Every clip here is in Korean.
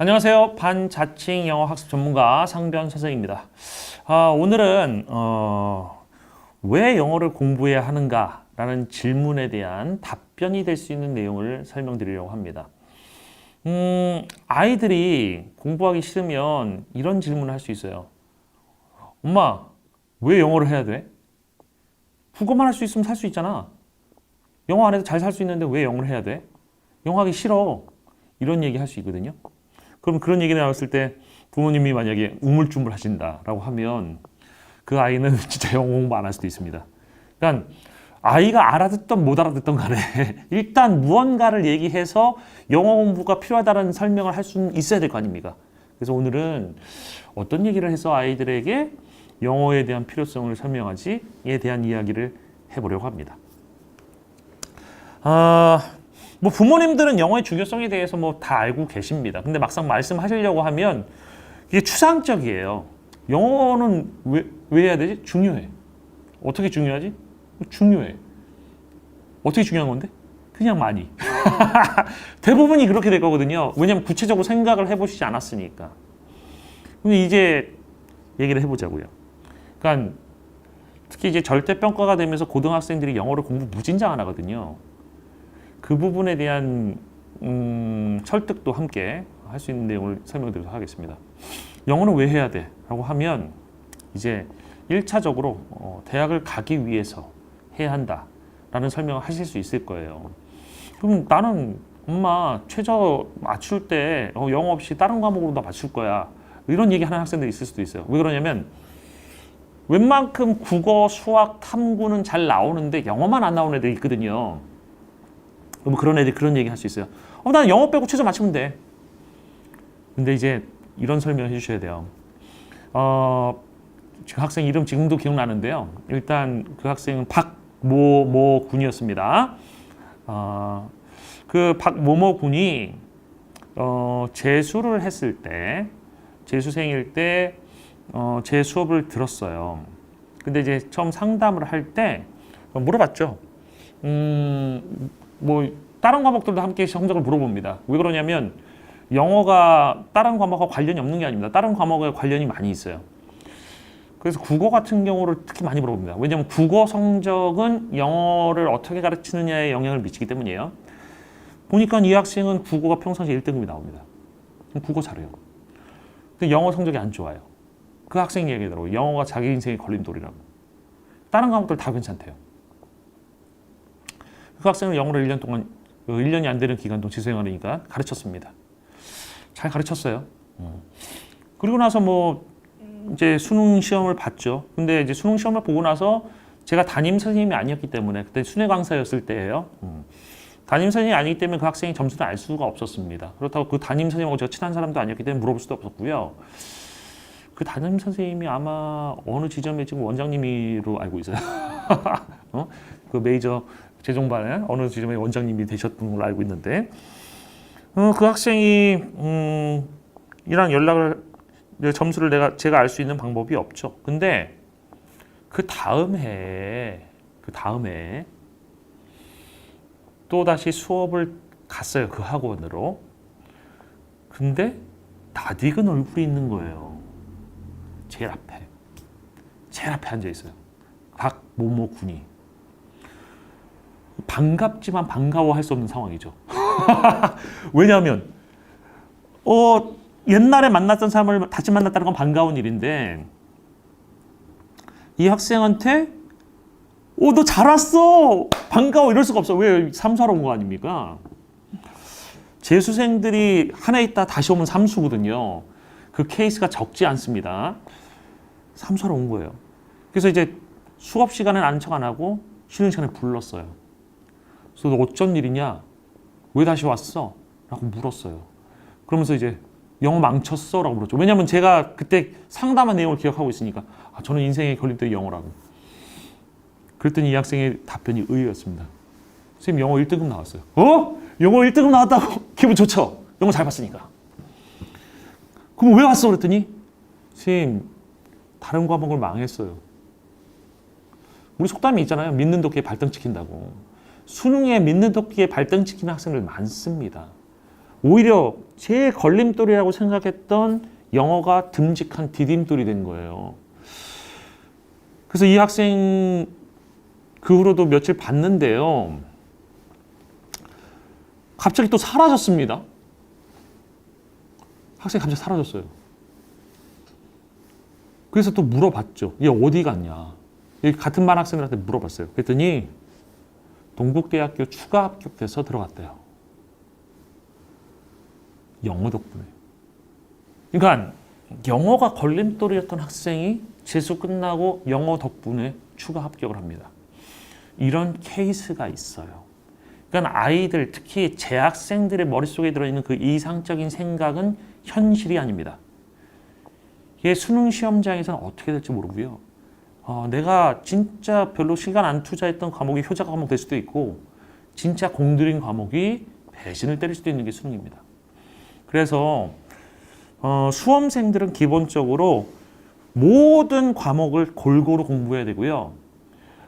안녕하세요. 반자칭 영어 학습 전문가 상변 선생입니다. 오늘은 왜 영어를 공부해야 하는가 라는 질문에 대한 답변이 될 수 있는 내용을 설명드리려고 합니다. 아이들이 공부하기 싫으면 이런 질문을 할 수 있어요. 엄마, 왜 영어를 해야 돼? 국어만 할 수 있으면 살 수 있잖아. 영어 안 해도 잘 살 수 있는데 왜 영어를 해야 돼? 영어 하기 싫어. 이런 얘기 할 수 있거든요. 그럼 그런 얘기 나왔을 때 부모님이 만약에 우물쭈물 하신다라고 하면 그 아이는 진짜 영어 공부 안 할 수도 있습니다. 그러니까 아이가 알아듣던 못 알아듣던 간에 일단 무언가를 얘기해서 영어 공부가 필요하다는 설명을 할 수는 있어야 될 거 아닙니까? 그래서 오늘은 어떤 얘기를 해서 아이들에게 영어에 대한 필요성을 설명하지에 대한 이야기를 해보려고 합니다. 뭐 부모님들은 영어의 중요성에 대해서 뭐 다 알고 계십니다. 근데 막상 말씀하시려고 하면 이게 추상적이에요. 영어는 왜 해야 되지? 중요해. 어떻게 중요하지? 중요해. 어떻게 중요한 건데? 그냥 많이. 대부분이 그렇게 될 거거든요. 왜냐면 구체적으로 생각을 해보시지 않았으니까. 근데 이제 얘기를 해보자고요. 그러니까 특히 이제 절대평가가 되면서 고등학생들이 영어를 공부 무진장 안 하거든요. 그 부분에 대한 설득도 함께 할 수 있는 내용을 설명드리도록 하겠습니다. 영어는 왜 해야 돼? 라고 하면 이제 1차적으로 대학을 가기 위해서 해야 한다 라는 설명을 하실 수 있을 거예요. 그럼 나는 엄마 최저 맞출 때 영어 없이 다른 과목으로 다 맞출 거야. 이런 얘기 하는 학생들이 있을 수도 있어요. 왜 그러냐면 웬만큼 국어, 수학, 탐구는 잘 나오는데 영어만 안 나오는 애들이 있거든요. 뭐 그런 애들이 그런 얘기 할 수 있어요. 나는 영어 빼고 최저 맞추면 돼. 근데 이제 이런 설명을 해주셔야 돼요. 그 학생 이름 지금도 기억나는데요. 일단 그 학생은 박모모 군이었습니다. 그 박모모 군이 재수를 했을 때, 재수생일 때 제 수업을 들었어요. 근데 이제 처음 상담을 할 때 물어봤죠. 뭐 다른 과목들도 함께 성적을 물어봅니다. 왜 그러냐면 영어가 다른 과목과 관련이 없는 게 아닙니다. 다른 과목에 관련이 많이 있어요. 그래서 국어 같은 경우를 특히 많이 물어봅니다. 왜냐하면 국어 성적은 영어를 어떻게 가르치느냐에 영향을 미치기 때문이에요. 보니까 이 학생은 국어가 평상시에 1등급이 나옵니다. 국어 잘해요. 근데 영어 성적이 안 좋아요. 그 학생이 얘기하더라고요. 영어가 자기 인생의 걸림돌이라고. 다른 과목들 다 괜찮대요. 그 학생은 영어를 1년 동안, 1년이 안 되는 기간 동안 재수생활이니까 가르쳤습니다. 잘 가르쳤어요. 그리고 나서 뭐 이제 수능 시험을 봤죠. 근데 이제 수능 시험을 보고 나서 제가 담임 선생님이 아니었기 때문에 그때 순회 강사였을 때예요. 담임 선생님이 아니기 때문에 그 학생이 점수를 알 수가 없었습니다. 그렇다고 그 담임 선생님하고 제가 친한 사람도 아니었기 때문에 물어볼 수도 없었고요. 그 담임 선생님이 아마 어느 지점에 지금 원장님으로 알고 있어요. 그 메이저 재종반의 어느 지점의 원장님이 되셨던 걸로 알고 있는데 그 학생이 이랑 연락을 점수를 제가 알 수 있는 방법이 없죠. 근데 그 다음 해에 또 다시 수업을 갔어요. 그 학원으로. 근데 낯익은 얼굴이 있는 거예요. 제일 앞에 앉아 있어요. 박모모 군이. 반갑지만 반가워할 수 없는 상황이죠. 왜냐하면 옛날에 만났던 사람을 다시 만났다는 건 반가운 일인데 이 학생한테 너 잘 왔어! 반가워! 이럴 수가 없어. 왜? 삼수하러 온 거 아닙니까? 재수생들이 한 해 있다 다시 오면 삼수거든요. 그 케이스가 적지 않습니다. 삼수하러 온 거예요. 그래서 이제 수업 시간엔 아는 척 안 하고 쉬는 시간에 불렀어요. 그래서 너 어쩐 일이냐? 왜 다시 왔어? 라고 물었어요. 그러면서 이제 영어 망쳤어? 라고 물었죠. 왜냐면 제가 그때 상담한 내용을 기억하고 있으니까 저는 인생의 걸림돌이 영어라고. 그랬더니 이 학생의 답변이 의외였습니다. 선생님 영어 1등급 나왔어요. 영어 1등급 나왔다고? 기분 좋죠? 영어 잘 봤으니까. 그럼 왜 왔어? 그랬더니 선생님 다른 과목을 망했어요. 우리 속담이 있잖아요. 믿는 도끼에 발등 찍힌다고. 수능에 믿는 도끼에 발등 찍히는 학생들 많습니다. 오히려 제일 걸림돌이라고 생각했던 영어가 듬직한 디딤돌이 된 거예요. 그래서 이 학생 그 후로도 며칠 봤는데요. 갑자기 또 사라졌습니다. 학생이 갑자기 사라졌어요. 그래서 또 물어봤죠. 얘 어디 갔냐. 같은 반 학생들한테 물어봤어요. 그랬더니 동국대학교 추가 합격돼서 들어갔대요. 영어 덕분에. 그러니까 영어가 걸림돌이었던 학생이 재수 끝나고 영어 덕분에 추가 합격을 합니다. 이런 케이스가 있어요. 그러니까 아이들, 특히 재학생들의 머릿속에 들어있는 그 이상적인 생각은 현실이 아닙니다. 이게 수능 시험장에서는 어떻게 될지 모르고요. 내가 진짜 별로 시간 안 투자했던 과목이 효자 과목 될 수도 있고 진짜 공들인 과목이 배신을 때릴 수도 있는 게 수능입니다. 그래서 수험생들은 기본적으로 모든 과목을 골고루 공부해야 되고요.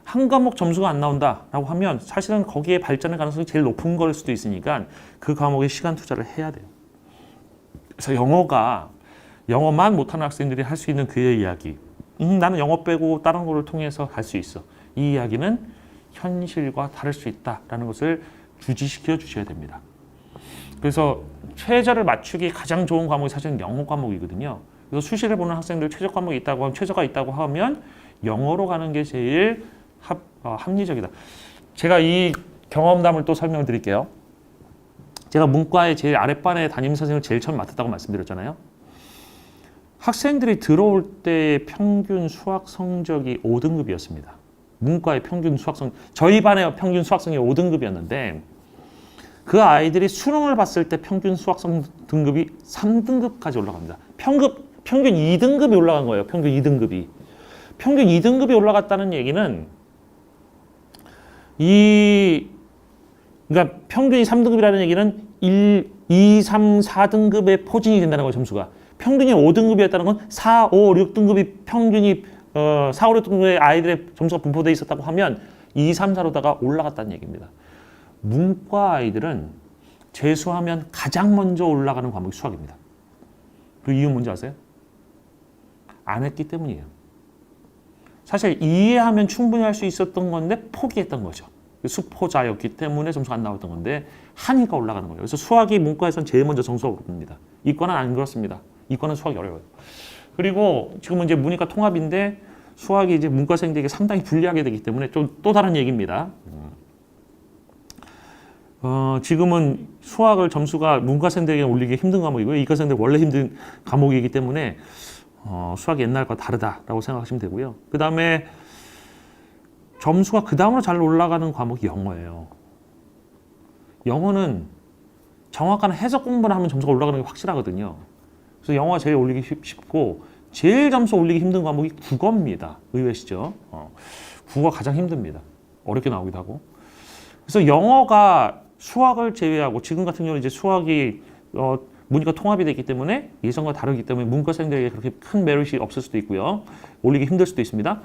한 과목 점수가 안 나온다라고 하면 사실은 거기에 발전할 가능성이 제일 높은 걸 수도 있으니까 그 과목에 시간 투자를 해야 돼요. 그래서 영어만 못하는 학생들이 할 수 있는 그의 이야기. 나는 영어 빼고 다른 거를 통해서 할 수 있어. 이 이야기는 현실과 다를 수 있다라는 것을 주지시켜 주셔야 됩니다. 그래서 최저를 맞추기 가장 좋은 과목이 사실은 영어 과목이거든요. 그래서 수시를 보는 학생들 최저 과목이 있다고 하면 최저가 있다고 하면 영어로 가는 게 제일 합리적이다. 제가 이 경험담을 또 설명을 드릴게요. 제가 문과의 제일 아랫반에 담임 선생님을 제일 처음 맡았다고 말씀드렸잖아요. 학생들이 들어올 때 평균 수학 성적이 5등급이었습니다. 문과의 평균 수학 저희 반의 평균 수학 성적이 5등급이었는데 그 아이들이 수능을 봤을 때 평균 수학 등급이 3등급까지 올라갑니다. 평균 2등급이 올라간 거예요. 평균 2등급이. 평균 2등급이 올라갔다는 얘기는 그러니까 평균이 3등급이라는 얘기는 1, 2, 3, 4등급의 포진이 된다는 거예요, 점수가. 평균이 5등급이었다는 건 4, 5, 6등급이 평균이 4, 5, 6등급의 아이들의 점수가 분포되어 있었다고 하면 2, 3, 4로다가 올라갔다는 얘기입니다. 문과 아이들은 재수하면 가장 먼저 올라가는 과목이 수학입니다. 그 이유 뭔지 아세요? 안 했기 때문이에요. 사실 이해하면 충분히 할 수 있었던 건데 포기했던 거죠. 수포자였기 때문에 점수가 안 나왔던 건데 하니까 올라가는 거예요. 그래서 수학이 문과에서는 제일 먼저 점수가 오릅니다. 이과는 안 그렇습니다. 이과는 수학이 어려워요. 그리고 지금은 이제 문이과 통합인데 수학이 이제 문과생들에게 상당히 불리하게 되기 때문에 또 다른 얘기입니다. 지금은 수학을 점수가 문과생들에게 올리기 힘든 과목이고요. 이과생들 원래 힘든 과목이기 때문에 수학이 옛날과 다르다라고 생각하시면 되고요. 그 다음에 점수가 그 다음으로 잘 올라가는 과목이 영어예요. 영어는 정확한 해석 공부를 하면 점수가 올라가는 게 확실하거든요. 그래서 영어가 제일 올리기 쉽고 제일 점수 올리기 힘든 과목이 국어입니다. 의외시죠? 국어가 가장 힘듭니다. 어렵게 나오기도 하고. 그래서 영어가 수학을 제외하고 지금 같은 경우는 이제 수학이 문이과 통합이 됐기 때문에 예전과 다르기 때문에 문과생들에게 그렇게 큰 메리트이 없을 수도 있고요. 올리기 힘들 수도 있습니다.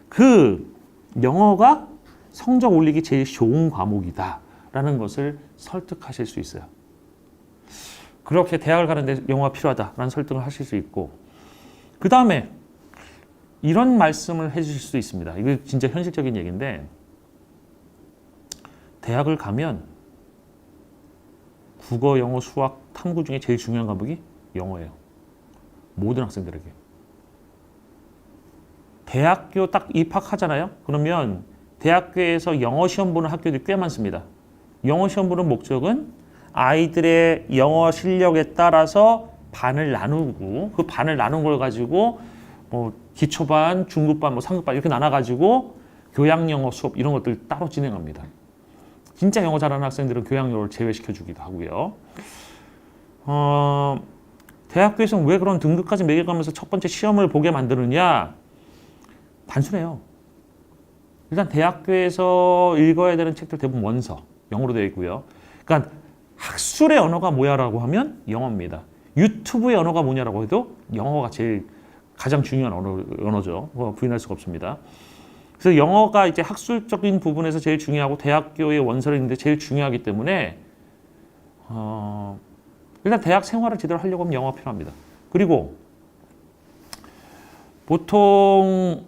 그 영어가 성적 올리기 제일 좋은 과목이다라는 것을 설득하실 수 있어요. 그렇게 대학을 가는데 영어가 필요하다라는 설득을 하실 수 있고 그 다음에 이런 말씀을 해주실 수 있습니다. 이거 진짜 현실적인 얘기인데 대학을 가면 국어, 영어, 수학, 탐구 중에 제일 중요한 과목이 영어예요. 모든 학생들에게. 대학교 딱 입학하잖아요. 그러면 대학교에서 영어 시험 보는 학교들이 꽤 많습니다. 영어 시험 보는 목적은 아이들의 영어 실력에 따라서 반을 나누고 그 반을 나눈 걸 가지고 기초반, 중급반, 상급반 이렇게 나눠가지고 교양 영어 수업 이런 것들 따로 진행합니다. 진짜 영어 잘하는 학생들은 교양 영어를 제외시켜 주기도 하고요. 대학교에서는 왜 그런 등급까지 매겨가면서 첫 번째 시험을 보게 만드느냐? 단순해요. 일단 대학교에서 읽어야 되는 책들 대부분 원서, 영어로 되어 있고요. 그러니까 학술의 언어가 뭐야라고 하면 영어입니다. 유튜브의 언어가 뭐냐라고 해도 영어가 제일 가장 중요한 언어죠. 부인할 수가 없습니다. 그래서 영어가 이제 학술적인 부분에서 제일 중요하고 대학교의 원서를 읽는데 제일 중요하기 때문에 일단 대학 생활을 제대로 하려고 하면 영어가 필요합니다. 그리고 보통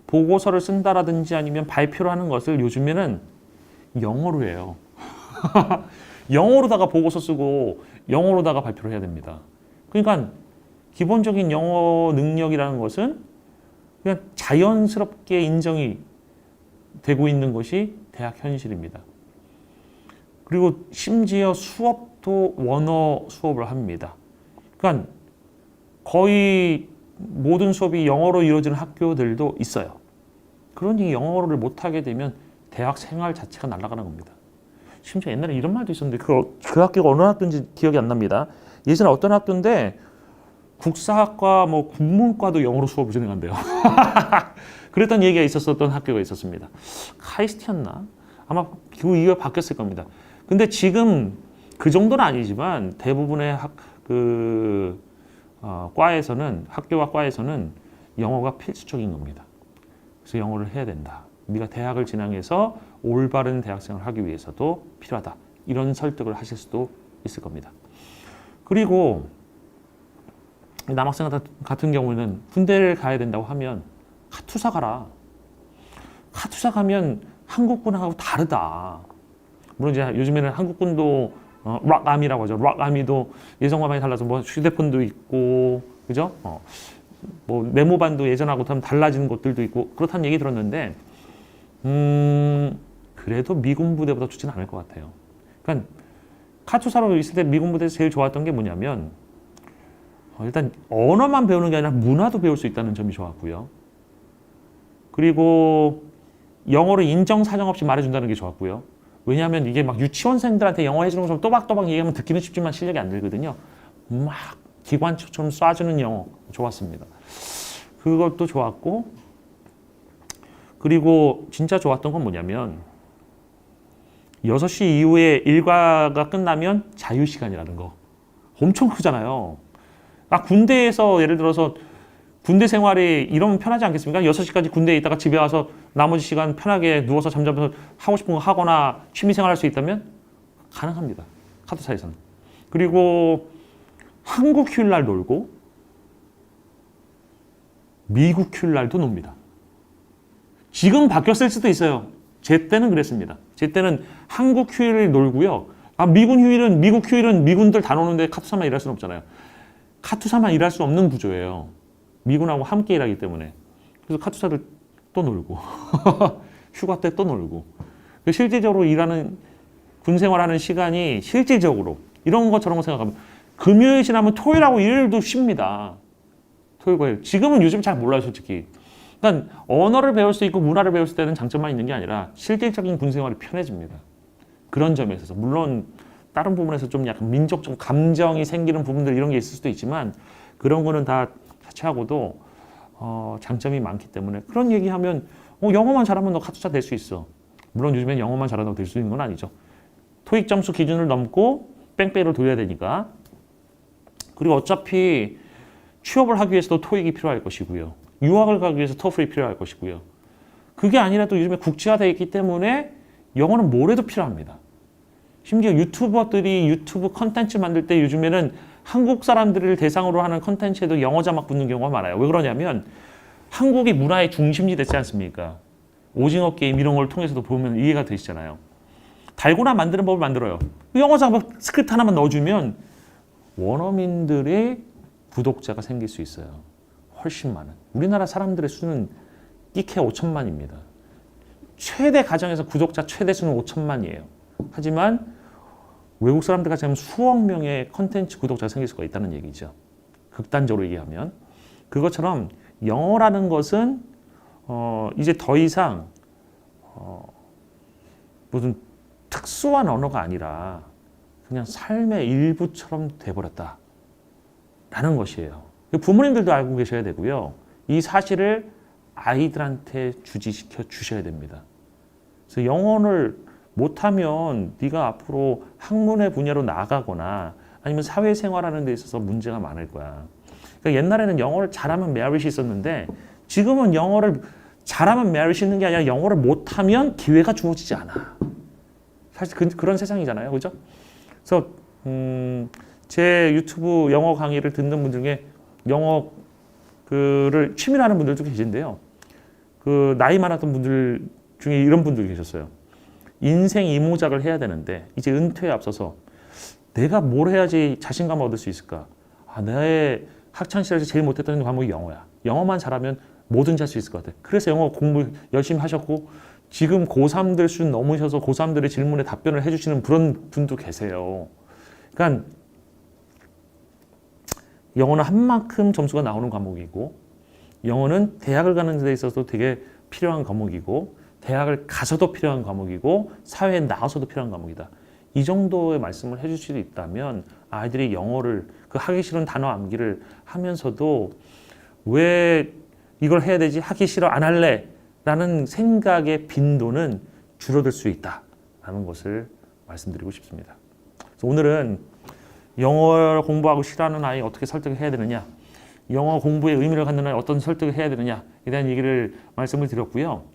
보고서를 쓴다라든지 아니면 발표를 하는 것을 요즘에는 영어로 해요. 영어로다가 보고서 쓰고 영어로다가 발표를 해야 됩니다. 그러니까 기본적인 영어 능력이라는 것은 그냥 자연스럽게 인정이 되고 있는 것이 대학 현실입니다. 그리고 심지어 수업도 원어 수업을 합니다. 그러니까 거의 모든 수업이 영어로 이루어지는 학교들도 있어요. 그러니 영어를 못하게 되면 대학 생활 자체가 날아가는 겁니다. 심지어 옛날에 이런 말도 있었는데 그 학교가 어느 학교인지 기억이 안 납니다. 예전에 어떤 학교인데 국사학과, 뭐 국문과도 영어로 수업을 진행한대요. 그랬던 얘기가 있었던 학교가 있었습니다. 카이스트였나? 아마 그 이후에 바뀌었을 겁니다. 근데 지금 그 정도는 아니지만 대부분의 과에서는, 학교와 과에서는 영어가 필수적인 겁니다. 그래서 영어를 해야 된다. 네가 대학을 진학해서 올바른 대학생활을 하기 위해서도 필요하다. 이런 설득을 하실 수도 있을 겁니다. 그리고 남학생 같은 경우는 군대를 가야 된다고 하면 카투사 가라. 카투사 가면 한국군하고 다르다. 물론 이제 요즘에는 한국군도 락아미라고 하죠. 락아미도 예전과 많이 달라서 뭐 휴대폰도 있고, 그죠? 뭐 메모반도 예전하고 좀 달라진 것들도 있고 그렇다는 얘기 들었는데, 그래도 미군 부대보다 좋지는 않을 것 같아요. 그러니까 카투사로 있을 때 미군 부대에서 제일 좋았던 게 뭐냐면 일단 언어만 배우는 게 아니라 문화도 배울 수 있다는 점이 좋았고요. 그리고 영어를 인정사정 없이 말해준다는 게 좋았고요. 왜냐하면 이게 막 유치원생들한테 영어 해주는 것처럼 또박또박 얘기하면 듣기는 쉽지만 실력이 안 들거든요. 막 기관총처럼 쏴주는 영어 좋았습니다. 그것도 좋았고, 그리고 진짜 좋았던 건 뭐냐면 6시 이후에 일과가 끝나면 자유시간이라는 거 엄청 크잖아요. 군대에서 예를 들어서 군대 생활이 이러면 편하지 않겠습니까? 6시까지 군대에 있다가 집에 와서 나머지 시간 편하게 누워서 잠자면서 하고 싶은 거 하거나 취미생활 할 수 있다면 가능합니다. 카투사에서는. 그리고 한국 휴일날 놀고 미국 휴일날도 놉니다. 지금 바뀌었을 수도 있어요. 제 때는 그랬습니다. 제 때는 한국 휴일을 놀고요. 미군 휴일은, 미국 휴일은 미군들 다 노는데 카투사만 일할 수는 없잖아요. 카투사만 일할 수 없는 구조예요. 미군하고 함께 일하기 때문에. 그래서 카투사들 또 놀고 휴가 때 또 놀고, 실질적으로 일하는 군생활하는 시간이 실질적으로 이런 것처럼 생각하면 금요일 지나면 토요일하고 일요일도 쉽니다. 토요일과 일. 지금은 요즘 잘 몰라요, 솔직히. 그러니까 언어를 배울 수 있고 문화를 배울 때는 장점만 있는 게 아니라 실질적인 군생활이 편해집니다. 그런 점에 있어서 물론 다른 부분에서 좀 약간 민족적 감정이 생기는 부분들 이런 게 있을 수도 있지만 그런 거는 다 자체하고도 장점이 많기 때문에 그런 얘기하면 영어만 잘하면 너 카투사 될 수 있어. 물론 요즘엔 영어만 잘한다고 될 수 있는 건 아니죠. 토익 점수 기준을 넘고 뺑뺑이를 돌려야 되니까. 그리고 어차피 취업을 하기 위해서도 토익이 필요할 것이고요. 유학을 가기 위해서 토플이 필요할 것이고요. 그게 아니라도 요즘에 국제화되어 있기 때문에 영어는 뭘 해도 필요합니다. 심지어 유튜버들이 유튜브 컨텐츠 만들 때 요즘에는 한국 사람들을 대상으로 하는 컨텐츠에도 영어 자막 붙는 경우가 많아요. 왜 그러냐면 한국이 문화의 중심지 됐지 않습니까? 오징어 게임 이런 걸 통해서도 보면 이해가 되시잖아요. 달고나 만드는 법을 만들어요. 영어 자막 스크립트 하나만 넣어주면 원어민들의 구독자가 생길 수 있어요. 훨씬 많은. 우리나라 사람들의 수는 끼케 5천만입니다. 최대 가정에서 구독자 최대 수는 5천만이에요. 하지만 외국 사람들같이 하면 수억 명의 컨텐츠 구독자가 생길 수가 있다는 얘기죠. 극단적으로 얘기하면. 그것처럼 영어라는 것은 이제 더 이상 무슨 특수한 언어가 아니라 그냥 삶의 일부처럼 돼버렸다. 라는 것이에요. 부모님들도 알고 계셔야 되고요. 이 사실을 아이들한테 주지시켜 주셔야 됩니다. 그래서 영어를 못하면 네가 앞으로 학문의 분야로 나아가거나 아니면 사회생활하는 데 있어서 문제가 많을 거야. 그러니까 옛날에는 영어를 잘하면 메rit이 있었는데 지금은 영어를 잘하면 메rit이 있는 게 아니라 영어를 못하면 기회가 주어지지 않아. 사실 그런 세상이잖아요. 그죠? 그래서 제 유튜브 영어 강의를 듣는 분들 중에 영어 그를 취미로 하는 분들도 계신데요. 그 나이 많았던 분들 중에 이런 분들이 계셨어요. 인생 이모작을 해야 되는데 이제 은퇴에 앞서서 내가 뭘 해야지 자신감을 얻을 수 있을까? 나의 학창 시절에서 제일 못했던 과목이 영어야. 영어만 잘하면 뭐든지 할 수 있을 것 같아. 그래서 영어 공부 열심히 하셨고 지금 고3들 수준 넘으셔서 고3들의 질문에 답변을 해주시는 그런 분도 계세요. 그러니까 영어는 한 만큼 점수가 나오는 과목이고 영어는 대학을 가는 데 있어서 되게 필요한 과목이고 대학을 가서도 필요한 과목이고 사회에 나와서도 필요한 과목이다. 이 정도의 말씀을 해줄 수 있다면 아이들이 영어를 그 하기 싫은 단어 암기를 하면서도 왜 이걸 해야 되지? 하기 싫어 안 할래? 라는 생각의 빈도는 줄어들 수 있다라는 것을 말씀드리고 싶습니다. 그래서 오늘은 영어 공부하고 싫어하는 아이 어떻게 설득을 해야 되느냐, 영어 공부에 의미를 갖는 아이 어떤 설득을 해야 되느냐에 대한 얘기를 말씀을 드렸고요.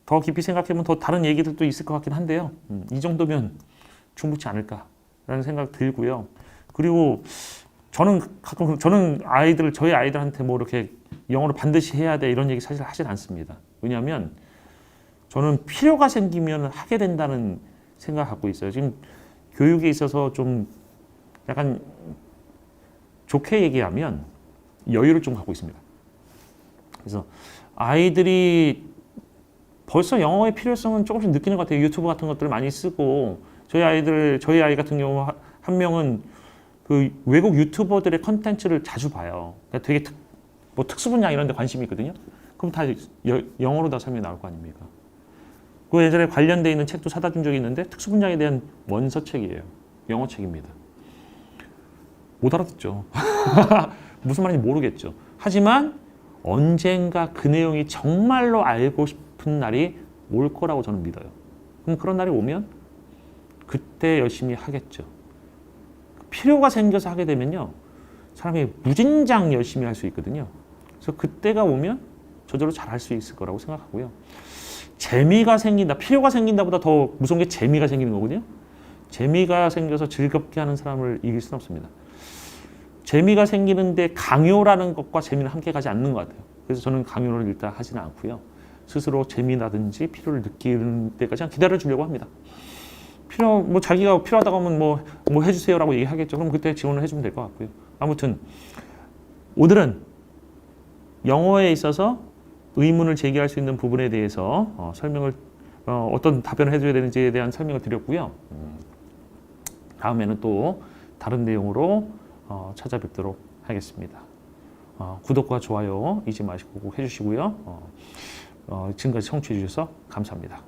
더 깊이 생각해보면 더 다른 얘기들도 있을 것 같긴 한데요. 이 정도면 충분치 않을까라는 생각 들고요. 그리고 저는 가끔 저희 아이들한테 뭐 이렇게 영어를 반드시 해야 돼 이런 얘기 사실 하진 않습니다. 왜냐하면 저는 필요가 생기면 하게 된다는 생각을 갖고 있어요. 지금 교육에 있어서 좀 약간 좋게 얘기하면 여유를 좀 갖고 있습니다. 그래서 아이들이 벌써 영어의 필요성은 조금씩 느끼는 것 같아요. 유튜브 같은 것들을 많이 쓰고 저희 아이 같은 경우 한 명은 그 외국 유튜버들의 컨텐츠를 자주 봐요. 그러니까 되게 특수 분야 이런 데 관심이 있거든요. 그럼 다 영어로 다 설명이 나올 거 아닙니까? 그 예전에 관련돼 있는 책도 사다 준 적이 있는데 특수 분야에 대한 원서책이에요. 영어 책입니다. 못 알아듣죠. 무슨 말인지 모르겠죠. 하지만 언젠가 그 내용이 정말로 알고 싶은 날이 올 거라고 저는 믿어요. 그럼 그런 날이 오면 그때 열심히 하겠죠. 필요가 생겨서 하게 되면요. 사람이 무진장 열심히 할 수 있거든요. 그래서 그때가 오면 저절로 잘할 수 있을 거라고 생각하고요. 재미가 생긴다, 필요가 생긴다보다 더 무서운 게 재미가 생기는 거거든요. 재미가 생겨서 즐겁게 하는 사람을 이길 수는 없습니다. 재미가 생기는데 강요라는 것과 재미는 함께 가지 않는 것 같아요. 그래서 저는 강요를 일단 하지는 않고요. 스스로 재미라든지 필요를 느끼는 때까지 그냥 기다려주려고 합니다. 자기가 필요하다고 하면 뭐 해주세요라고 얘기하겠죠. 그럼 그때 지원을 해주면 될 것 같고요. 아무튼 오늘은 영어에 있어서 의문을 제기할 수 있는 부분에 대해서 어떤 답변을 해줘야 되는지에 대한 설명을 드렸고요. 다음에는 또 다른 내용으로 찾아뵙도록 하겠습니다. 구독과 좋아요 잊지 마시고 꼭 해주시고요. 지금까지 청취해 주셔서 감사합니다.